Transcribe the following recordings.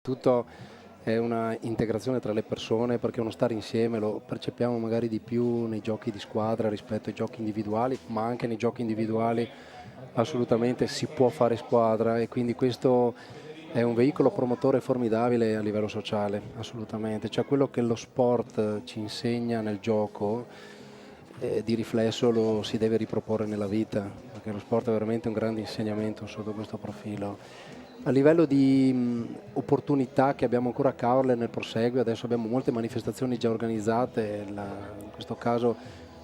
Tutto è una integrazione tra le persone, perché uno stare insieme lo percepiamo magari di più nei giochi di squadra rispetto ai giochi individuali, ma anche nei giochi individuali assolutamente si può fare squadra, e quindi questo è un veicolo promotore formidabile a livello sociale, assolutamente. Cioè quello che lo sport ci insegna nel gioco, di riflesso lo si deve riproporre nella vita, perché lo sport è veramente un grande insegnamento sotto questo profilo. A livello di opportunità che abbiamo ancora a Caorle nel proseguio, adesso abbiamo molte manifestazioni già organizzate, in questo caso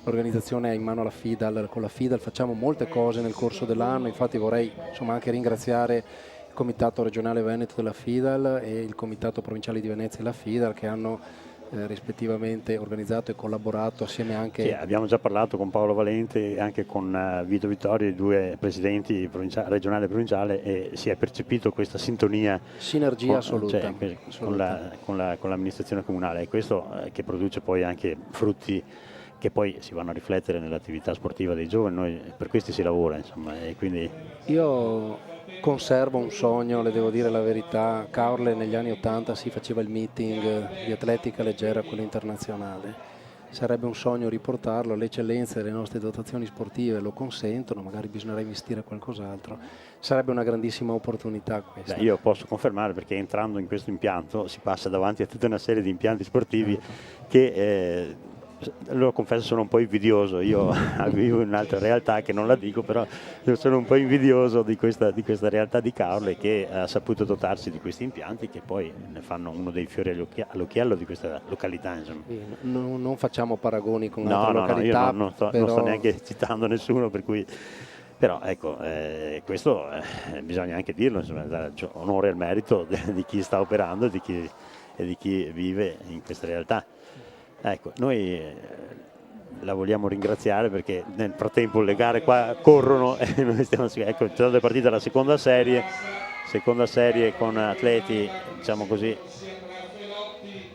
l'organizzazione è in mano alla FIDAL, con la FIDAL facciamo molte cose nel corso dell'anno, infatti vorrei anche ringraziare il Comitato regionale Veneto della FIDAL e il Comitato provinciale di Venezia e la FIDAL, che hanno rispettivamente organizzato e collaborato assieme anche... Sì, abbiamo già parlato con Paolo Valente e anche con Vito Vittorio, i due presidenti regionale e provinciale, e si è percepito questa sintonia, sinergia assoluta, con l'amministrazione comunale, e questo che produce poi anche frutti che poi si vanno a riflettere nell'attività sportiva dei giovani. Noi per questi si lavora, insomma, e quindi... Io conservo un sogno, le devo dire la verità. Caorle negli anni 80 si faceva il meeting di atletica leggera, quello internazionale. Sarebbe un sogno riportarlo, le eccellenze delle nostre dotazioni sportive lo consentono, magari bisognerà investire qualcos'altro. Sarebbe una grandissima opportunità questa. Io posso confermare, perché entrando in questo impianto si passa davanti a tutta una serie di impianti sportivi che... lo confesso, sono un po' invidioso. Io vivo in un'altra realtà che non la dico, però sono un po' invidioso di questa realtà di Caorle, che ha saputo dotarsi di questi impianti che poi ne fanno uno dei fiori all'occhiello di questa località, insomma. Non facciamo paragoni con altre località. Io non sto neanche citando nessuno, per cui... Però ecco, questo bisogna anche dirlo, insomma, dare onore al merito di chi sta operando e di chi vive in questa realtà. Ecco, noi la vogliamo ringraziare, perché nel frattempo le gare qua corrono e noi stiamo... Ecco, è partita la seconda serie con atleti, diciamo così.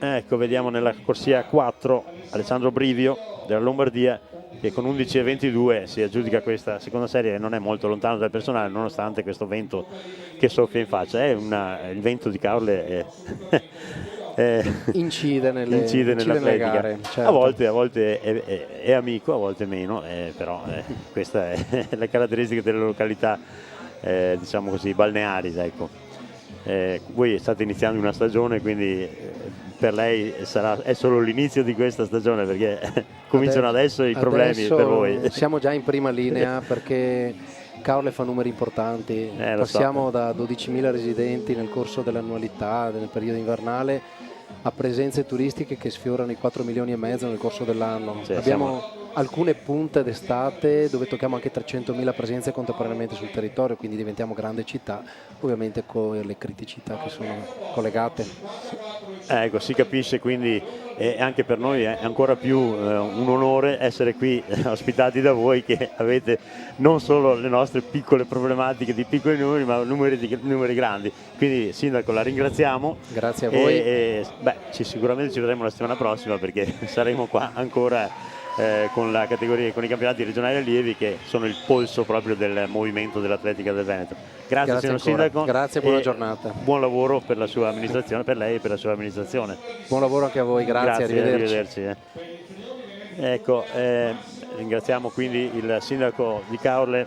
Ecco, vediamo nella corsia 4 Alessandro Brivio della Lombardia, che con 11,22 si aggiudica questa seconda serie, e non è molto lontano dal personale, nonostante questo vento che soffia in faccia. Il vento di Caorle incide nelle gare, certo. A volte è amico, a volte meno, però questa è la caratteristica delle località, diciamo così, balneari, ecco. Voi state iniziando una stagione, quindi per lei è solo l'inizio di questa stagione, perché cominciano adesso i problemi per voi. Siamo già in prima linea, perché Caorle fa numeri importanti, passiamo da 12.000 residenti nel corso dell'annualità, nel periodo invernale, a presenze turistiche che sfiorano i 4 milioni e mezzo nel corso dell'anno. Abbiamo alcune punte d'estate dove tocchiamo anche 300.000 presenze contemporaneamente sul territorio, quindi diventiamo grande città, ovviamente con le criticità che sono collegate. Ecco, si capisce, quindi anche per noi è ancora più un onore essere qui ospitati da voi, che avete non solo le nostre piccole problematiche di piccoli numeri, ma numeri grandi. Quindi Sindaco, la ringraziamo. Grazie a voi. Sicuramente ci vedremo la settimana prossima, perché saremo qua ancora con la categoria, con i campionati regionali allievi, che sono il polso proprio del movimento dell'atletica del Veneto. Grazie signor Sindaco. Grazie, buona giornata. Buon lavoro per la sua amministrazione, per lei e per la sua amministrazione. Buon lavoro anche a voi, grazie arrivederci. Ecco, ringraziamo quindi il Sindaco di Caorle,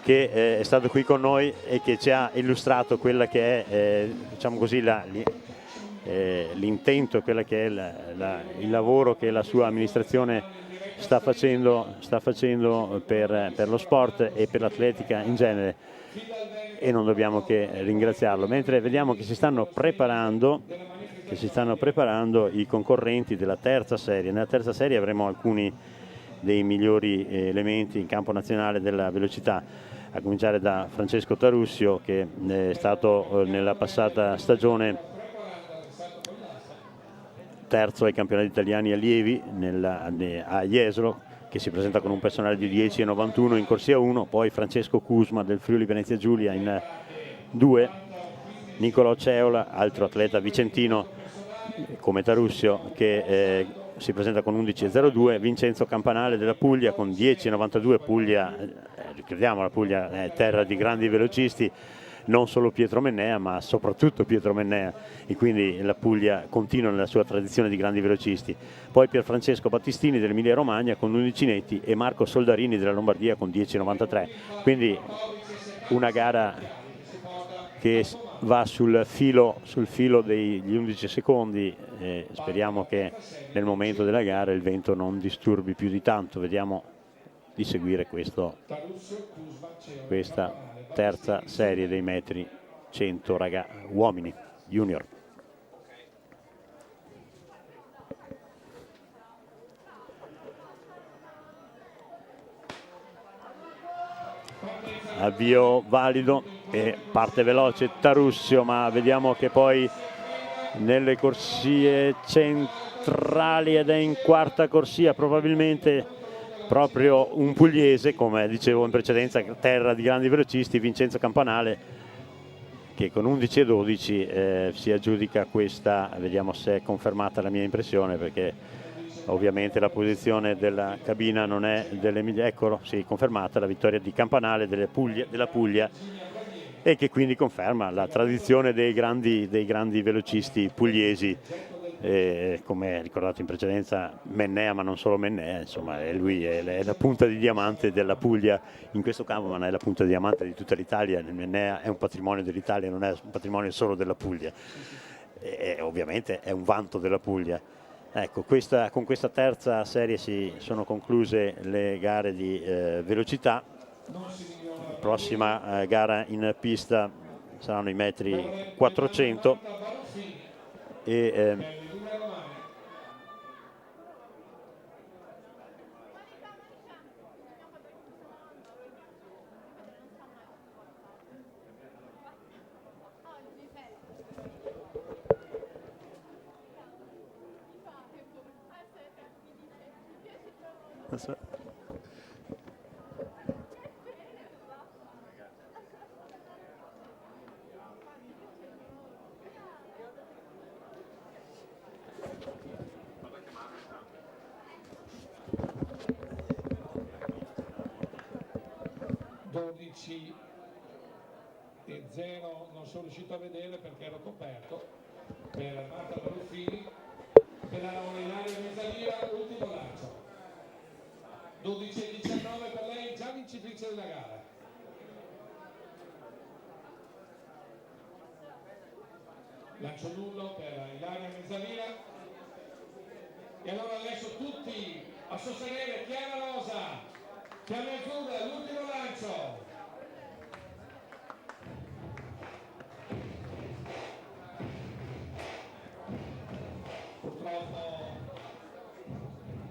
che è stato qui con noi e che ci ha illustrato quella che è, diciamo così, l'intento, quella che è il lavoro che la sua amministrazione sta facendo per lo sport e per l'atletica in genere, e non dobbiamo che ringraziarlo. Mentre vediamo che si stanno preparando i concorrenti della terza serie. Nella terza serie avremo alcuni dei migliori elementi in campo nazionale della velocità, a cominciare da Francesco Tarussio, che è stato nella passata stagione terzo ai campionati italiani allievi a Jesolo, che si presenta con un personale di 10,91 in corsia 1, poi Francesco Cusma del Friuli Venezia Giulia in 2, Nicolò Ceola, altro atleta vicentino come Tarussio, che si presenta con 11,02, Vincenzo Campanale della Puglia con 10,92, Puglia, ricordiamo la Puglia è terra di grandi velocisti, non solo Pietro Mennea ma soprattutto Pietro Mennea, e quindi la Puglia continua nella sua tradizione di grandi velocisti. Poi Pierfrancesco Battistini dell'Emilia Romagna con 11 netti e Marco Soldarini della Lombardia con 10,93, quindi una gara che va sul filo degli 11 secondi. Speriamo che nel momento della gara il vento non disturbi più di tanto. Vediamo di seguire questa terza serie dei metri 100 uomini junior. Avvio valido e parte veloce Tarussio, ma vediamo che poi nelle corsie centrali ed è in quarta corsia probabilmente proprio un pugliese, come dicevo in precedenza, terra di grandi velocisti, Vincenzo Campanale, che con 11 e 12 si aggiudica questa. Vediamo se è confermata la mia impressione, perché ovviamente la posizione della cabina non è dell'Emilia. Eccolo, sì, confermata la vittoria di Campanale della Puglia, e che quindi conferma la tradizione dei grandi velocisti pugliesi, come ricordato in precedenza Mennea, ma non solo Mennea, insomma lui è la punta di diamante della Puglia in questo campo, ma non è la punta di diamante di tutta l'Italia. Il Mennea è un patrimonio dell'Italia, non è un patrimonio solo della Puglia, e ovviamente è un vanto della Puglia. Ecco, con questa terza serie si sono concluse le gare di velocità. Prossima gara in pista saranno i metri 400 e e 0 non sono riuscito a vedere perché ero coperto. Per Marta Baruffini, per la Ilaria Mezzalira, ultimo lancio. 12 e 19 per lei, già vincitrice della gara. Lancio nullo per Ilaria Mezzalira. E allora adesso tutti a sostenere Chiara Rosa, Chiara Azzurra, l'ultimo lancio. Purtroppo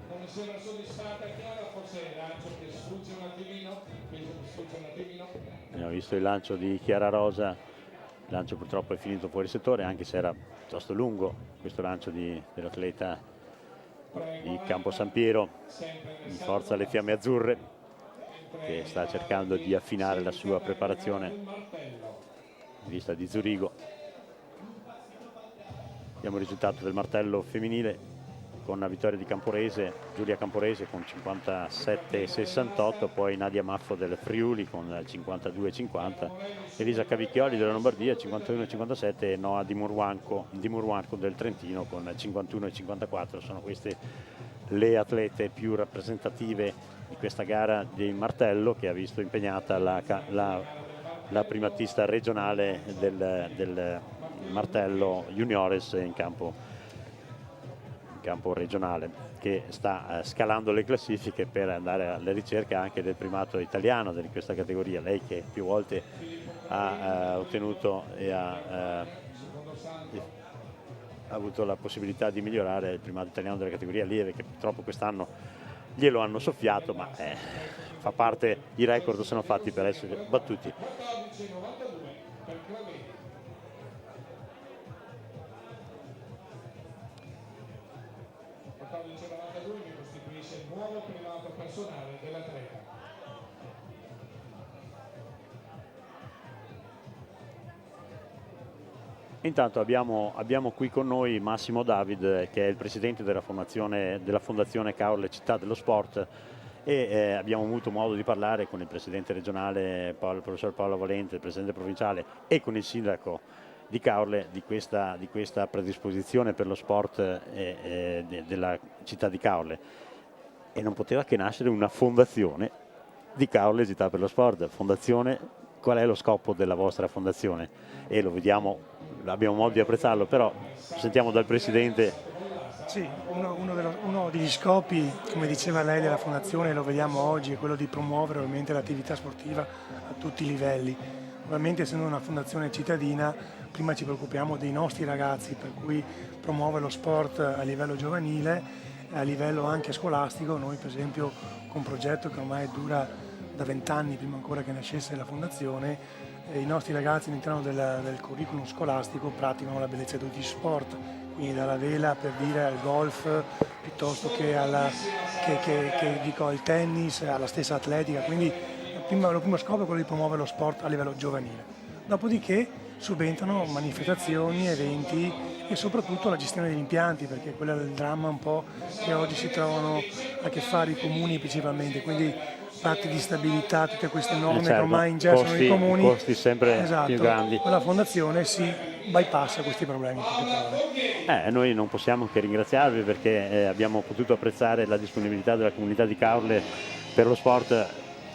non mi sembra soddisfatta Chiara, forse il lancio che sfugge un attimino, Abbiamo visto il lancio di Chiara Rosa, il lancio purtroppo è finito fuori settore, anche se era piuttosto lungo questo lancio dell'atleta di Campo San Piero, in forza alle Fiamme Azzurre, che sta cercando di affinare la sua preparazione in vista di Zurigo. Abbiamo il risultato del martello femminile con la vittoria di Giulia Camporese con 57,68, poi Nadia Maffo del Friuli con 52,50, Elisa Cavicchioli della Lombardia 51,57 e Noa Di Murwanco del Trentino con 51,54. Sono queste le atlete più rappresentative di questa gara di martello, che ha visto impegnata la primatista regionale del martello juniores in campo regionale, che sta scalando le classifiche per andare alla ricerca anche del primato italiano di questa categoria. Lei che più volte ha ottenuto e ha avuto la possibilità di migliorare il primato italiano della categoria lieve, che purtroppo quest'anno glielo hanno soffiato, ma fa parte, i record sono fatti per essere battuti. 14,92 che costituisce il nuovo primato personale dell'atleta. Intanto abbiamo qui con noi Massimo David, che è il presidente della fondazione Caorle Città dello Sport, e abbiamo avuto modo di parlare con il presidente regionale, il professor Paolo Valente, il presidente provinciale e con il sindaco di Caorle di questa predisposizione per lo sport della città di Caorle, e non poteva che nascere una fondazione di Caorle Città per lo Sport. Fondazione, qual è lo scopo della vostra fondazione? E lo vediamo, abbiamo modo di apprezzarlo, però sentiamo dal presidente. Sì, uno degli scopi, come diceva lei, della fondazione, lo vediamo oggi, è quello di promuovere ovviamente l'attività sportiva a tutti i livelli. Ovviamente, essendo una fondazione cittadina, prima ci preoccupiamo dei nostri ragazzi, per cui promuove lo sport a livello giovanile, a livello anche scolastico. Noi per esempio con un progetto che ormai dura da 20 anni, prima ancora che nascesse la fondazione, i nostri ragazzi all'interno del curriculum scolastico praticano la bellezza di tutti gli sport, quindi dalla vela, per dire, al golf, piuttosto che al tennis, alla stessa atletica. Quindi lo primo scopo è quello di promuovere lo sport a livello giovanile. Dopodiché subentrano manifestazioni, eventi e soprattutto la gestione degli impianti, perché quello è il dramma un po' che oggi si trovano a che fare i comuni principalmente, quindi patti di stabilità, tutte queste norme che ormai ingessano i comuni, costi sempre più grandi. Con la fondazione si bypassa questi problemi. Noi non possiamo che ringraziarvi, perché abbiamo potuto apprezzare la disponibilità della comunità di Caorle per lo sport,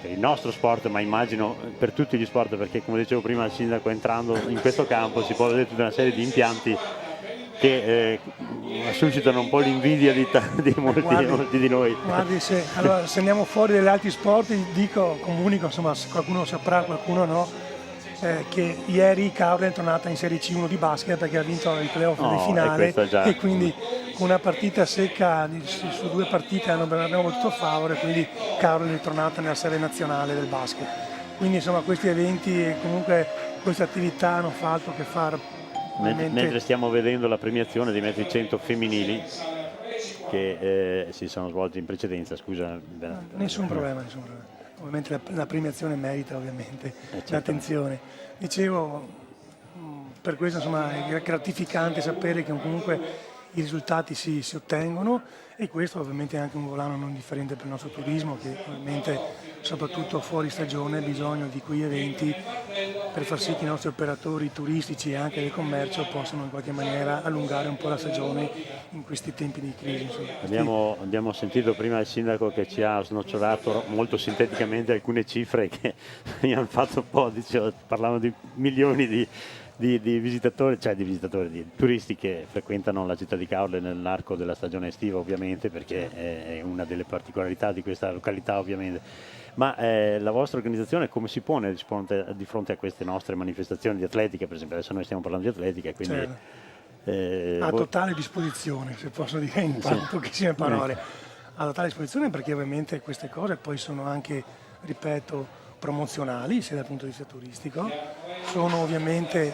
per il nostro sport, ma immagino per tutti gli sport, perché come dicevo prima il sindaco, entrando in questo campo si può vedere tutta una serie di impianti che suscitano un po' l'invidia di molti di noi. Guardi, se andiamo fuori dagli altri sport, comunico, insomma, se qualcuno saprà, qualcuno no, che ieri Caorle è tornata in Serie C1 di basket, perché ha vinto il playoff di finale, e quindi con una partita secca su 2 partite abbiamo battuto Favore, quindi Caorle è ritornata nella serie nazionale del basket. Quindi insomma questi eventi e comunque queste attività non fa altro che far. Mentre stiamo vedendo la premiazione dei metri 100 femminili che si sono svolti in precedenza, scusa. Nessun problema. Ovviamente la premiazione merita ovviamente l'attenzione. Dicevo, per questo insomma è gratificante sapere che comunque i risultati si ottengono, e questo ovviamente è anche un volano non differente per il nostro turismo, che ovviamente soprattutto fuori stagione ha bisogno di quei eventi per far sì che i nostri operatori turistici e anche del commercio possano in qualche maniera allungare un po' la stagione in questi tempi di crisi. Abbiamo sentito prima il sindaco che ci ha snocciolato molto sinteticamente alcune cifre che mi hanno fatto un po', parlavano di milioni di visitatori, di turisti che frequentano la città di Caorle nell'arco della stagione estiva, ovviamente, perché è una delle particolarità di questa località, ovviamente. Ma la vostra organizzazione come si pone di fronte a queste nostre manifestazioni di atletica? Per esempio adesso noi stiamo parlando di atletica, quindi a totale disposizione, se posso dire in pochissime parole. A totale disposizione, perché ovviamente queste cose poi sono anche, ripeto, promozionali, sia dal punto di vista turistico, sono ovviamente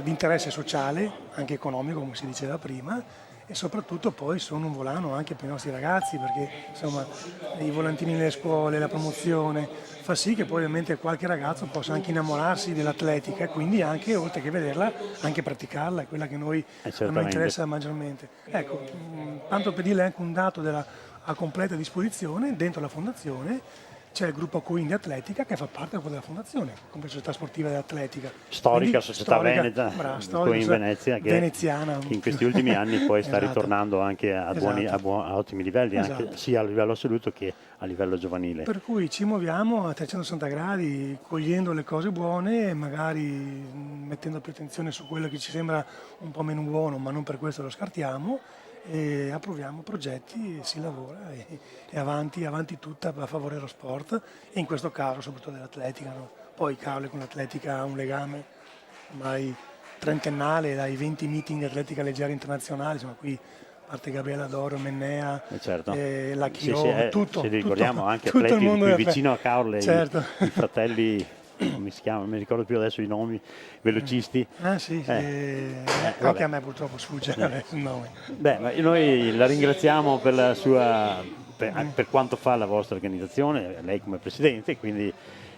di interesse sociale, anche economico, come si diceva prima, e soprattutto poi sono un volano anche per i nostri ragazzi, perché insomma i volantini nelle scuole, la promozione fa sì che poi ovviamente qualche ragazzo possa anche innamorarsi dell'atletica, e quindi anche, oltre che vederla, anche praticarla, è quella che a noi interessa maggiormente. Ecco, tanto per dirle anche un dato a completa disposizione, dentro la fondazione c'è il gruppo Coin di Atletica, che fa parte della fondazione, come società sportiva di atletica. Storica società veneta, Coin Venezia, veneziana, che in questi ultimi anni poi sta ritornando anche a ottimi livelli, anche sia a livello assoluto che a livello giovanile. Per cui ci muoviamo a 360 gradi, cogliendo le cose buone e magari mettendo più attenzione su quello che ci sembra un po' meno buono, ma non per questo lo scartiamo, e approviamo progetti, si lavora e avanti tutta a favore dello sport, e in questo caso soprattutto dell'atletica. No? Poi Caorle con l'atletica ha un legame ormai trentennale, dai 20 meeting atletica leggera internazionali, insomma qui a parte Gabriella D'Oro, Mennea, la Chio, tutto. Ci ricordiamo tutto, anche tutto atleti qui vicino a Caorle, i fratelli, come si chiama, non mi ricordo più adesso i nomi, velocisti. Anche a me purtroppo sfugge il nome. Ma noi la ringraziamo per la sua per quanto fa la vostra organizzazione, lei come presidente, quindi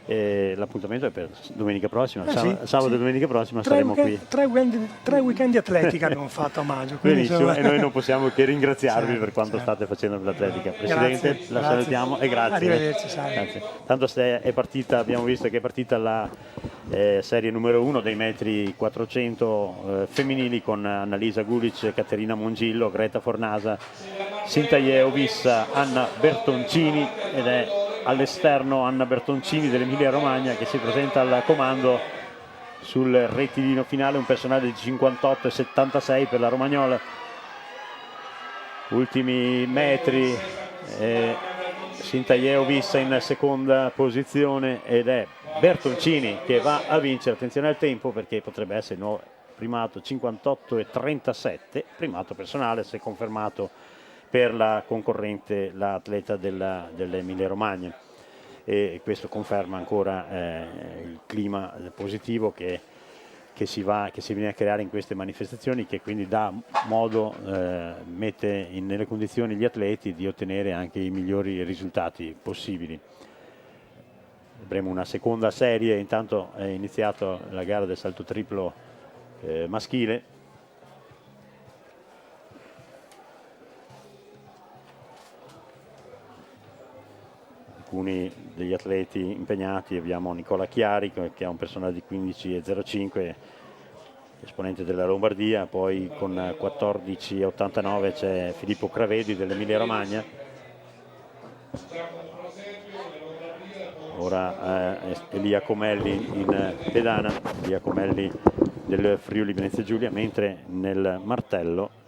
L'appuntamento è per domenica prossima, sì, sabato sì. e domenica prossima saremo qui. Tre weekend di atletica abbiamo fatto a maggio. Benissimo, e noi non possiamo che ringraziarvi Certo, per quanto certo. state facendo per l'atletica. Presidente, Grazie, la grazie. salutiamo e grazie. Arrivederci, salve. Grazie. Tanto è partita, abbiamo visto che è partita la serie numero 1 dei metri 400 femminili con Annalisa Gulic, Caterina Mongillo, Greta Fornasa, Sintaye Ovissa, Anna Bertoncini, ed è all'esterno Anna Bertoncini dell'Emilia Romagna che si presenta al comando sul rettilineo finale, un personale di 58,76 per la romagnola. Ultimi metri, Sintaye Ovissa in seconda posizione ed è Bertoncini che va a vincere. Attenzione al tempo perché potrebbe essere il nuovo primato, 58,37, primato personale se confermato per la concorrente, l'atleta dell'Emilia Romagna, e questo conferma ancora il clima positivo che si viene a creare in queste manifestazioni, che quindi dà modo, mette nelle condizioni gli atleti di ottenere anche i migliori risultati possibili. Avremo una seconda serie, intanto è iniziata la gara del salto triplo maschile. Alcuni degli atleti impegnati, abbiamo Nicola Chiari che ha un personale di 15,05, esponente della Lombardia, poi con 14,89 c'è Filippo Cravedi dell'Emilia Romagna. Ora Elia Comelli in pedana, Elia Comelli del Friuli Venezia Giulia, mentre nel martello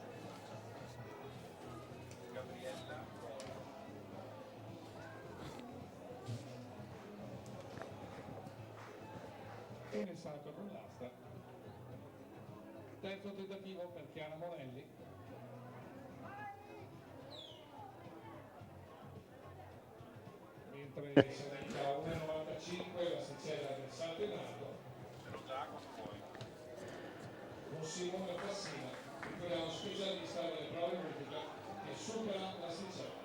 e nel salto con l'asta. Terzo tentativo per Chiara Morelli. Mentre sarebbe a 1,95 la Sicella del salto in alto. Con Simone Fassina, che è uno specialista delle prove multiple che supera la Sicella.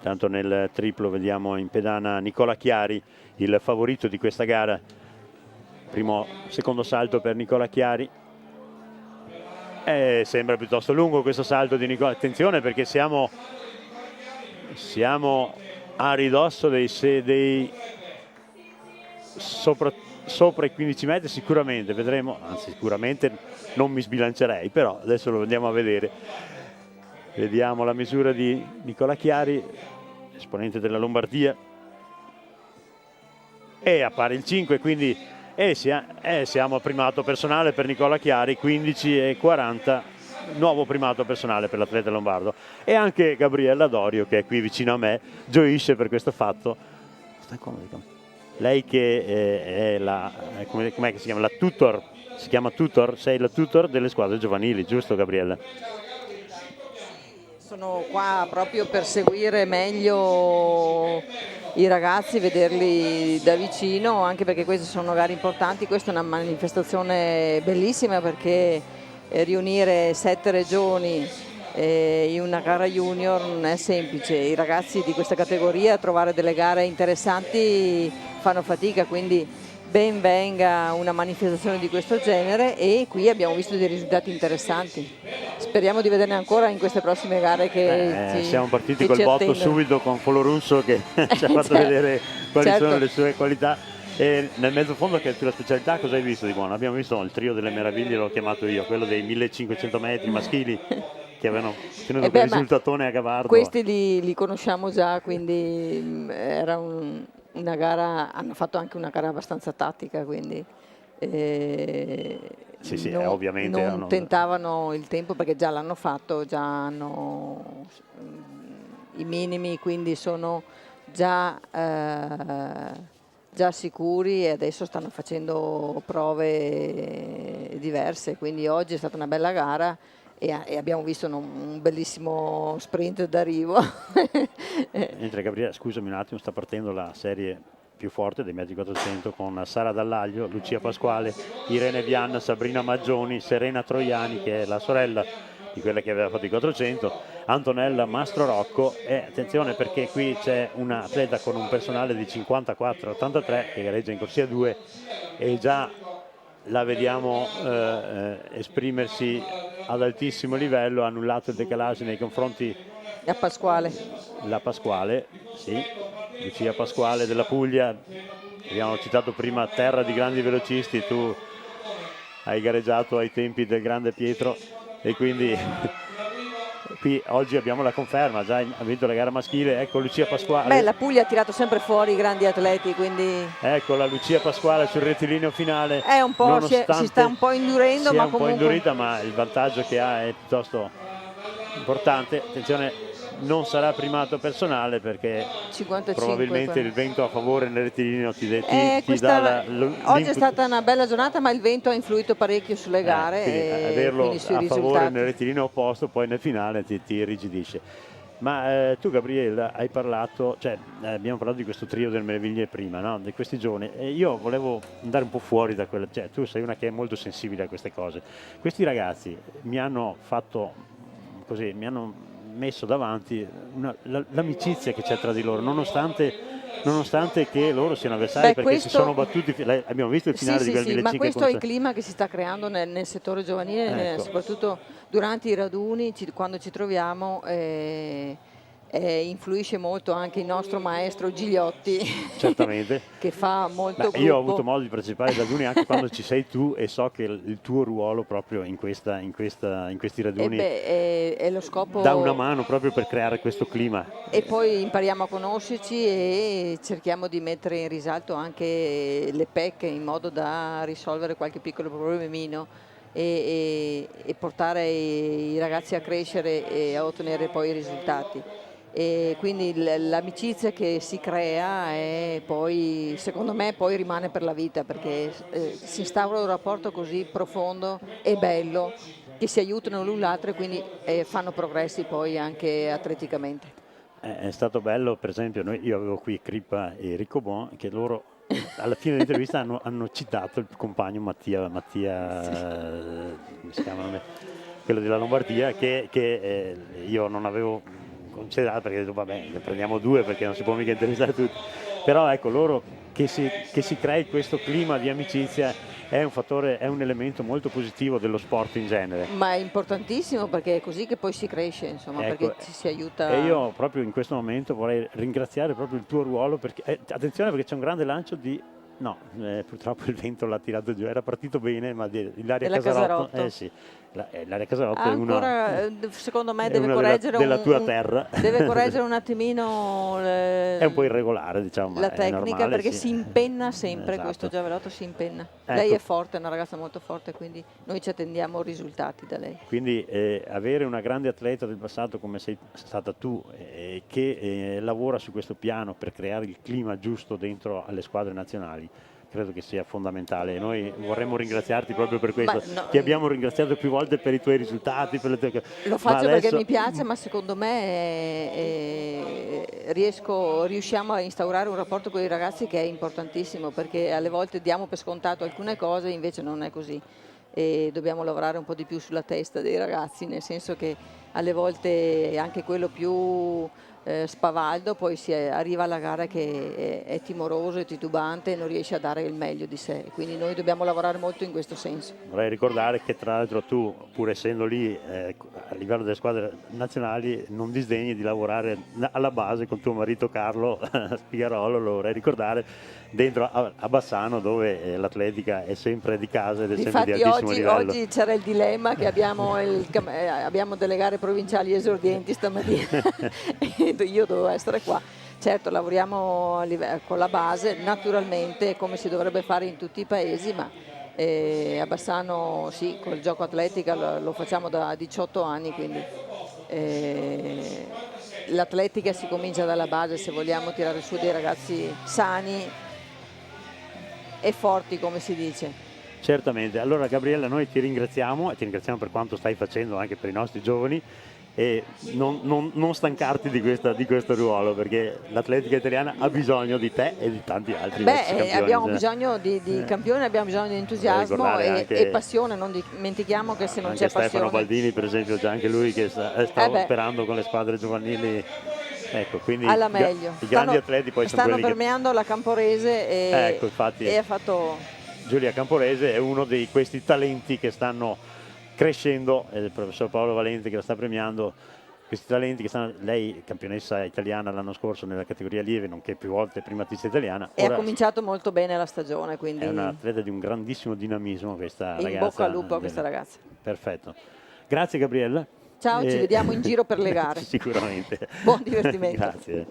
Tanto nel triplo vediamo in pedana Nicola Chiari, il favorito di questa gara. Secondo salto per Nicola Chiari. Sembra piuttosto lungo questo salto di Nicola. Attenzione perché siamo a ridosso dei sopra i 15 metri sicuramente, vedremo, anzi sicuramente non mi sbilancerei, però adesso lo andiamo a vedere. Vediamo la misura di Nicola Chiari, esponente della Lombardia, e appare il 5, quindi siamo a primato personale per Nicola Chiari, 15,40, nuovo primato personale per l'atleta lombardo. E anche Gabriella Dorio, che è qui vicino a me, gioisce per questo fatto. Stai comodo. Lei che è com'è che si chiama? La tutor, si chiama tutor? Sei la tutor delle squadre giovanili, giusto Gabriella? Sono qua proprio per seguire meglio i ragazzi, vederli da vicino, anche perché queste sono gare importanti. Questa è una manifestazione bellissima perché riunire 7 regioni in una gara junior non è semplice. I ragazzi di questa categoria a trovare delle gare interessanti fanno fatica, quindi ben venga una manifestazione di questo genere, e qui abbiamo visto dei risultati interessanti. Speriamo di vederne ancora in queste prossime gare che siamo partiti che col ci botto attendono. subito con Folorusso che ci ha fatto vedere quali sono le sue qualità. E nel mezzo fondo, che è più la specialità, cosa hai visto di buono? Abbiamo visto il trio delle meraviglie, l'ho chiamato io, quello dei 1500 metri maschili che avevano tenuto quel risultatone a Gavardo. Questi li conosciamo già, quindi era una gara, hanno fatto anche una gara abbastanza tattica, quindi ovviamente non tentavano il tempo perché già l'hanno fatto, già hanno i minimi, quindi sono già sicuri, e adesso stanno facendo prove diverse, quindi oggi è stata una bella gara e abbiamo visto un bellissimo sprint d'arrivo. Mentre Gabriele, scusami un attimo, sta partendo la serie più forte dei metri 400 con Sara Dallaglio, Lucia Pasquale, Irene Vian, Sabrina Maggioni, Serena Troiani, che è la sorella di quella che aveva fatto i 400, Antonella Mastro Rocco, e attenzione perché qui c'è una atleta con un personale di 54,83 che gareggia in corsia 2 e già la vediamo esprimersi ad altissimo livello, ha annullato il decalage nei confronti La Pasquale. la Pasquale, sì, Lucia Pasquale della Puglia. Abbiamo citato prima terra di grandi velocisti, tu hai gareggiato ai tempi del grande Pietro e quindi qui oggi abbiamo la conferma, già ha vinto la gara maschile, ecco Lucia Pasquale. Beh, la Puglia ha tirato sempre fuori i grandi atleti, quindi Ecco la Lucia Pasquale sul rettilineo finale. è un po', si sta un po' indurendo, si ma è un po' comunque indurita, ma il vantaggio che ha è piuttosto importante. Attenzione, non sarà primato personale perché 55. probabilmente il vento a favore nel rettilineo ti Questa- dà oggi è stata una bella giornata, ma il vento ha influito parecchio sulle gare quindi e averlo quindi sui a favore risultati. nel rettilineo opposto poi nel finale ti irrigidisce. Ma tu Gabriella hai parlato, cioè abbiamo parlato di questo trio del Meraviglie prima, no? Di questi giorni, e io volevo andare un po' fuori da quella, cioè tu sei una che è molto sensibile a queste cose. Questi ragazzi mi hanno fatto così, mi hanno messo davanti l'amicizia che c'è tra di loro, nonostante che loro siano avversari, Beh, perché questo- si sono battuti, abbiamo visto il finale Sì, di sì, quel sì, ma 1500 questo è il clima che si sta creando nel settore giovanile, Ecco. soprattutto durante i raduni, quando ci troviamo, influisce molto anche il nostro maestro Gigliotti, certamente. che fa molto Beh, gruppo. io ho avuto modo di partecipare ai raduni anche quando ci sei tu e so che il tuo ruolo proprio in questi raduni È lo scopo. dà una mano proprio per creare questo clima. E poi impariamo a conoscerci e cerchiamo di mettere in risalto anche le pecche in modo da risolvere qualche piccolo problemino e portare i ragazzi a crescere e a ottenere poi i risultati. E quindi l'amicizia che si crea è poi, secondo me, poi rimane per la vita, perché si instaura un rapporto così profondo e bello che si aiutano l'un l'altro e quindi fanno progressi poi anche atleticamente. È stato bello, per esempio, io avevo qui Crippa e Riccobon che loro alla fine dell'intervista hanno citato il compagno Mattia come si chiama? Quello della Lombardia, che io non avevo considerato perché ho detto vabbè, ne prendiamo due perché non si può mica interessare tutti. Però ecco, loro che si crei questo clima di amicizia è un fattore, è un elemento molto positivo dello sport in genere. Ma è importantissimo perché è così che poi si cresce, insomma, Ecco, perché ci si aiuta. E io proprio in questo momento vorrei ringraziare proprio il tuo ruolo, perché attenzione perché c'è un grande lancio di... No, purtroppo il vento l'ha tirato giù, era partito bene, ma Ilaria Della Casarotto. sì, Ilaria Casarotto è Ancora, secondo me, è deve una correggere della tua terra. Deve correggere un attimino è un po' irregolare, diciamo, la ma è tecnica, normale, perché sì. si impenna sempre, Esatto. questo giavelotto si impenna. Ecco. Lei è forte, è una ragazza molto forte, quindi noi ci attendiamo risultati da lei. Quindi avere una grande atleta del passato come sei stata tu, che lavora su questo piano per creare il clima giusto dentro alle squadre nazionali, credo che sia fondamentale. Noi vorremmo ringraziarti proprio per questo. Ti abbiamo ringraziato più volte per i tuoi risultati. Lo faccio perché mi piace, ma secondo me riusciamo a instaurare un rapporto con i ragazzi che è importantissimo, perché alle volte diamo per scontato alcune cose, invece non è così. E dobbiamo lavorare un po' di più sulla testa dei ragazzi, nel senso che alle volte anche quello più spavaldo poi si arriva alla gara che è timoroso e titubante e non riesce a dare il meglio di sé, quindi noi dobbiamo lavorare molto in questo senso. Vorrei ricordare che tra l'altro tu, pur essendo lì a livello delle squadre nazionali, non disdegni di lavorare alla base con tuo marito Carlo Spigarolo, lo vorrei ricordare, dentro a Bassano, dove l'atletica è sempre di casa ed è sempre di altissimo livello. Oggi c'era il dilemma che abbiamo delle gare provinciali esordienti stamattina e io dovevo essere qua. Certo, lavoriamo con la base, naturalmente come si dovrebbe fare in tutti i paesi, ma a Bassano sì, col gioco atletica lo facciamo da 18 anni, quindi l'atletica si comincia dalla base se vogliamo tirare su dei ragazzi sani e forti, come si dice. Certamente. Allora Gabriella, noi ti ringraziamo e ti ringraziamo per quanto stai facendo anche per i nostri giovani e non stancarti di questo ruolo, perché l'atletica italiana ha bisogno di te e di tanti altri ex campioni. Abbiamo bisogno di campioni, abbiamo bisogno di entusiasmo e passione, non dimentichiamo che se non c'è passione... Stefano Baldini per esempio, già anche lui che sta operando con le squadre giovanili, ecco, quindi alla meglio. I grandi atleti poi sono stanno quelli permeando la Camporese ecco, infatti, e ha fatto... Giulia Camporese è uno di questi talenti che stanno crescendo, il professor Paolo Valente che la sta premiando, questi talenti che stanno, lei campionessa italiana l'anno scorso nella categoria lieve, nonché più volte primatista italiana. E ha cominciato molto bene la stagione, quindi... È un'atleta di un grandissimo dinamismo questa ragazza. In bocca al lupo a questa ragazza. Perfetto. Grazie Gabriella. Ciao, ci vediamo in giro per le gare. Sicuramente. Buon divertimento. Grazie.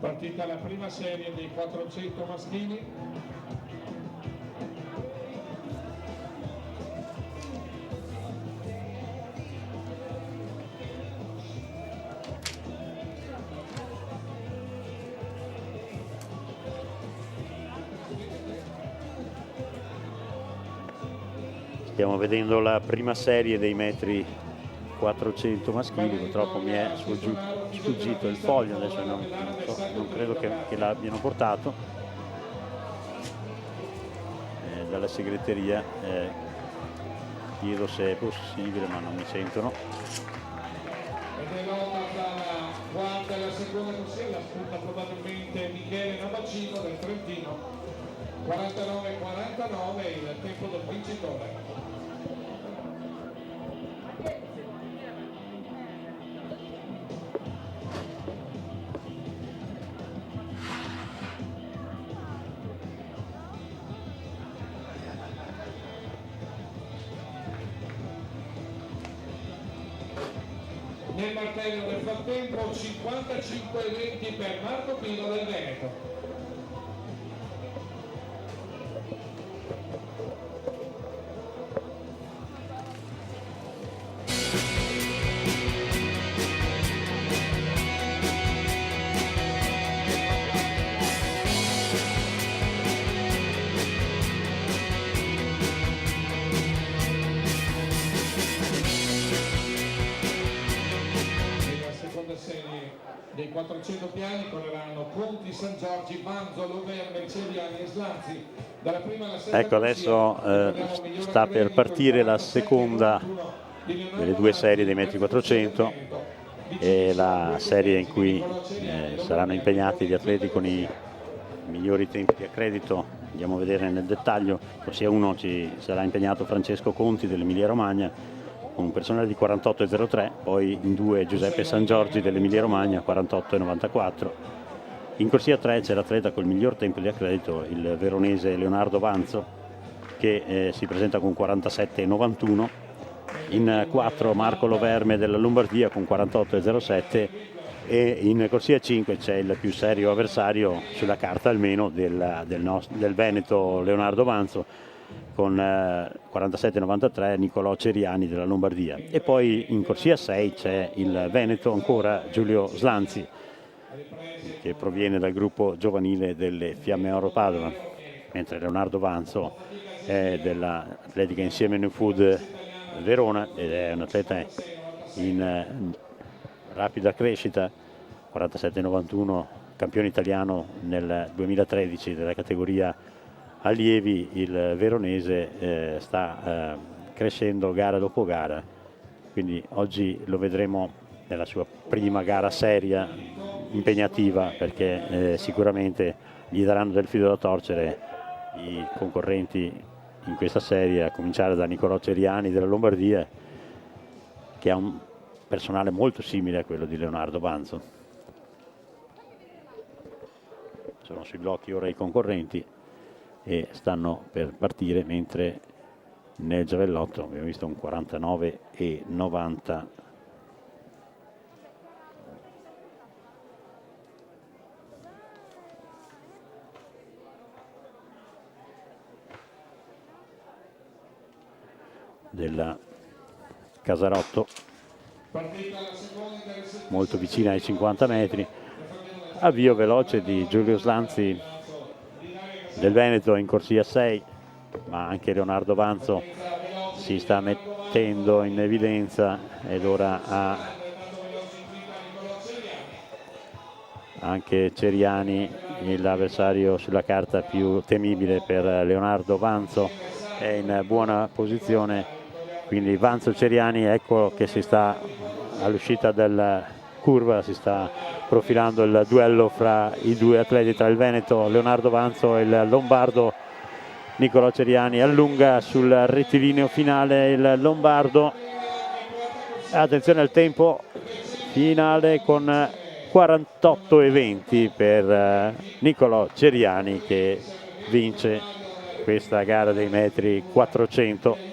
Partita la prima serie dei 400 maschili. Stiamo vedendo la prima serie dei metri 400 maschili, purtroppo mi è sfuggito il foglio, adesso non credo che l'abbiano portato dalla segreteria, chiedo se è possibile ma non mi sentono. Ed è lotta tra la quarta e la seconda corsia, la spunta probabilmente Michele Navacino del Trentino, 49-49 il tempo del vincitore. Nel martello nel frattempo 55-20 per Marco Pino del Veneto. Dei 400 piani correranno Conti, San Giorgi, Manzo, Verme, Celiani e Slanzi. Dalla prima alla sesta ecco, adesso sta per partire la seconda delle due serie dei metri 400 e la serie in cui saranno impegnati gli atleti con i migliori tempi di accredito. Andiamo a vedere nel dettaglio, ossia uno ci sarà impegnato Francesco Conti dell'Emilia Romagna con un personale di 48,03, poi in due Giuseppe San Giorgi dell'Emilia Romagna 48,94. In corsia 3 c'è l'atleta col miglior tempo di accredito, il veronese Leonardo Vanzo, che si presenta con 47,91. In 4 Marco Loverme della Lombardia con 48,07 e in corsia 5 c'è il più serio avversario sulla carta almeno del Veneto Leonardo Vanzo con 47,93 Nicolò Ceriani della Lombardia. E poi in corsia 6 c'è il Veneto ancora Giulio Slanzi, che proviene dal gruppo giovanile delle Fiamme Oro Padova, mentre Leonardo Vanzo è dell'Atletica Insieme New Food Verona ed è un atleta in rapida crescita, 47,91, campione italiano nel 2013 della categoria allievi. Il veronese sta crescendo gara dopo gara, quindi oggi lo vedremo nella sua prima gara seria, impegnativa, perché sicuramente gli daranno del filo da torcere i concorrenti in questa serie, a cominciare da Nicolò Ceriani della Lombardia, che ha un personale molto simile a quello di Leonardo Banzo. Sono sui blocchi ora i concorrenti e stanno per partire, mentre nel giavellotto abbiamo visto un 49,90. del Casarotto, molto vicina ai 50 metri. Avvio veloce di Giulio Slanzi del Veneto in corsia 6, ma anche Leonardo Vanzo si sta mettendo in evidenza ed ora ha anche Ceriani, l'avversario sulla carta più temibile per Leonardo Vanzo, è in buona posizione, quindi Vanzo Ceriani, ecco che si sta all'uscita della curva, si sta profilando il duello fra i due atleti, tra il Veneto Leonardo Vanzo e il lombardo Nicolò Ceriani. Allunga sul rettilineo finale il lombardo, attenzione al tempo finale con 48,20 per Nicolò Ceriani, che vince questa gara dei metri 400.